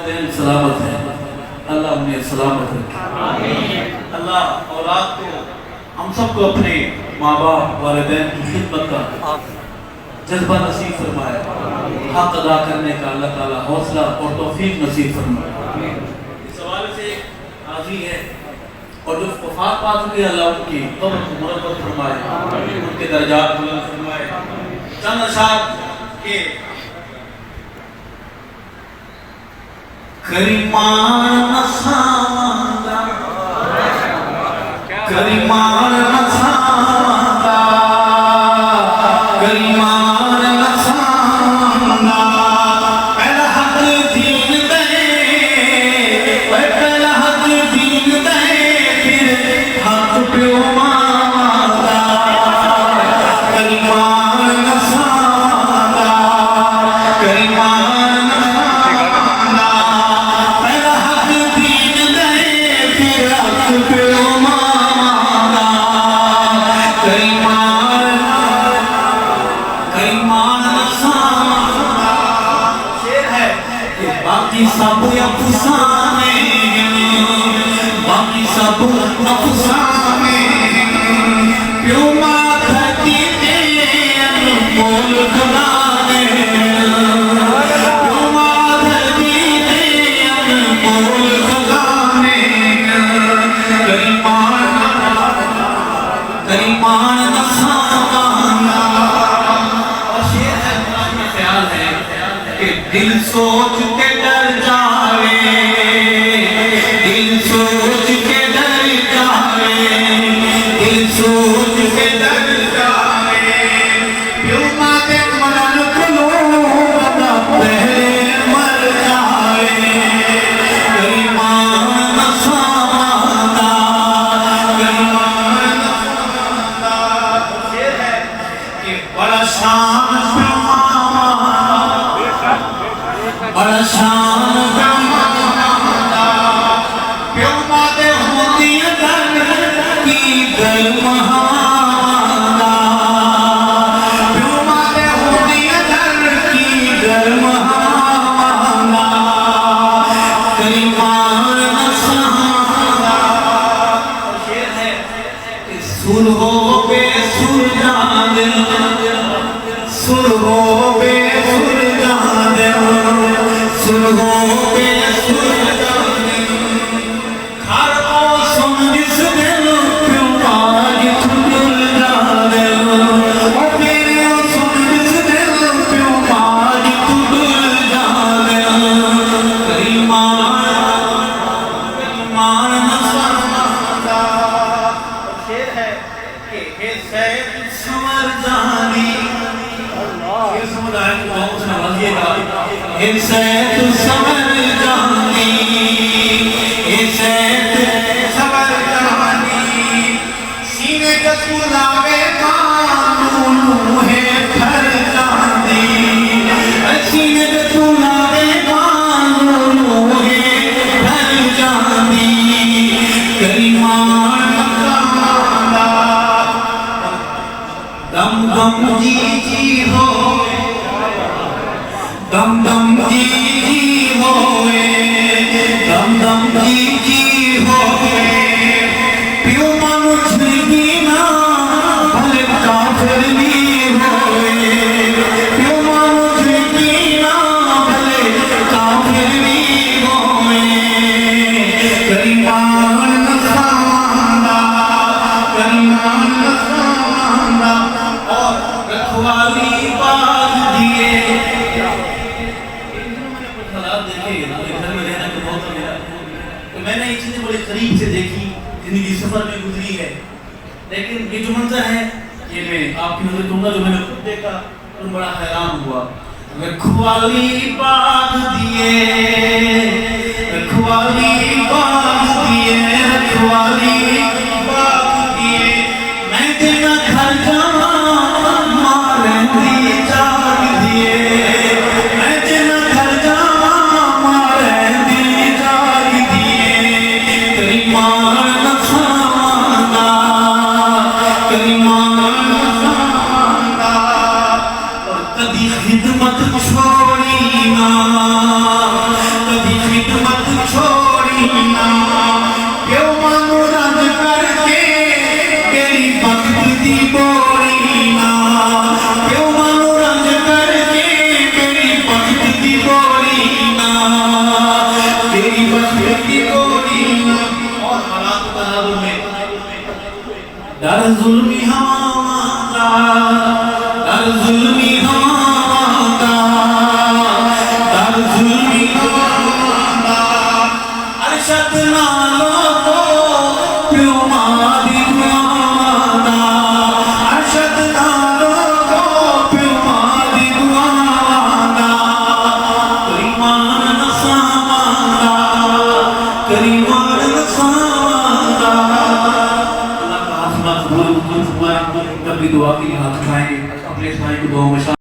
वालिदैन सलामत हैं, अल्लाह उन्हें सलामत रखे। अल्लाह औलाद को हम सबको अपने माँ बाप वालिदैन की खिदमत का जज्बा नसीब फरमाए, हक अदा करने का अल्लाह ताला हौसला और तौफीक नसीब फरमाए। इस हवाले से हाज़िर है और जो वफ़ात पा चुके अल्लाह उनकी कब्र को मुरब्बत फरमाए, उनके दर्जात बुलंद फरमाए। चंद अशार के करीमान नसांदा करीमान नसांदा करीमान नसांदा पहला हक दीन दे, पहला हक दीन दे, फिर हक प्यो मांदा करीमान नसांदा करीमान नसांदा पहला हक दीन दे, फिर हक प्यो मांदा करीमान करीमान नसांदा। शेर है कि बाकी सब अफसाने, बाकी सब अफसाने, प्यो मां धरती ते अनमोल खुदा ने, प्यो मां धरती ते अनमोल खुदा ने करीमान करीमान नसांदा। और शेर है मेरा ख्याल है कि दिल सोच के डर जावे, दिल सोच के डर जावे, दिल सोच के डर जावे, प्यो मां दे मरन को बंदा पहले मर जावे करीमान नसांदा करीमान नसांदा। शेर है कि बड़ा शान बड़ा शान ब्रह्मांदा, प्यो मां दे होंदी घर की गल महांदा, प्यो मां दे होंदी घर की गल महांदा करीमान नसांदा। शेर है कि सुर हो बेसुर जाने, सुर हो बेसुर जाने, सुर हो बेसुर जाने, हर ओ सुन जिस दिल प्यो मां खुल जाने, ओ मेरे ओ सुन जिस दिल प्यो मां खुल जाने करीमान करीमान नसांदा। शेर है कि हे सैयद समर जानी, ये समुदाय को बहुत से नवाजिएगा। हे सैयद समर जानी, हे सैयद समर जानी, सीने का पुलावे कानून है घर जानी, सीने का पुलावे कानून है घर जानी करीमान नसांदा। दम दम जी जी हो, दम दम जी जी होए, दम दम जी जी होए, प्यो मां छुई ना भले काफिर भी होए, प्यो मां छुई ना भले काफिर भी होए करीमान नसांदा करीमान नसांदा। और रखवाली बाग दिए, तो मैंने ये चीजें बड़े करीब से देखी, जिंदगी सफर में गुजरी है, लेकिन ये जो मंजर है ये मैं आपकी नजर दूंगा, जो मैंने खुद देखा तो बड़ा हैरान हुआ। रखवाली बाग दिए, रखवाली बाग दिए, रखवाली बाग दिए, मैं तेरा घर जावा मारे दी जाग दिए, मैं तेरा घर जावा मारे दी जाग दिए करीमान नसांदा करीमान नसांदा। और कदी खिदमत छोड़ी ना, कभी खिदमत छोड़ी ना, क्यों मनोरंज करके तेरी भक्त दी बोरी ना, क्यों मनोरंज करके तेरी भक्त दी बोरी ना, तेरी भक्त दी बोरी ना। और हालात तनाजुर में डर जुल्मी हमारा, डर जुल्मी हमारा, डर जुल्मी हमारा, अरशद नालो को प्यो मारी दुआना, अरशद नालो को प्यो मारी दुआना, करीमान नसामाना, करीमान नसामाना। अल्लाह का आसमान कबूल फरमाए। कभी दुआ के लिए हाथ उठाएंगे, अपने इस भाई को दुआ में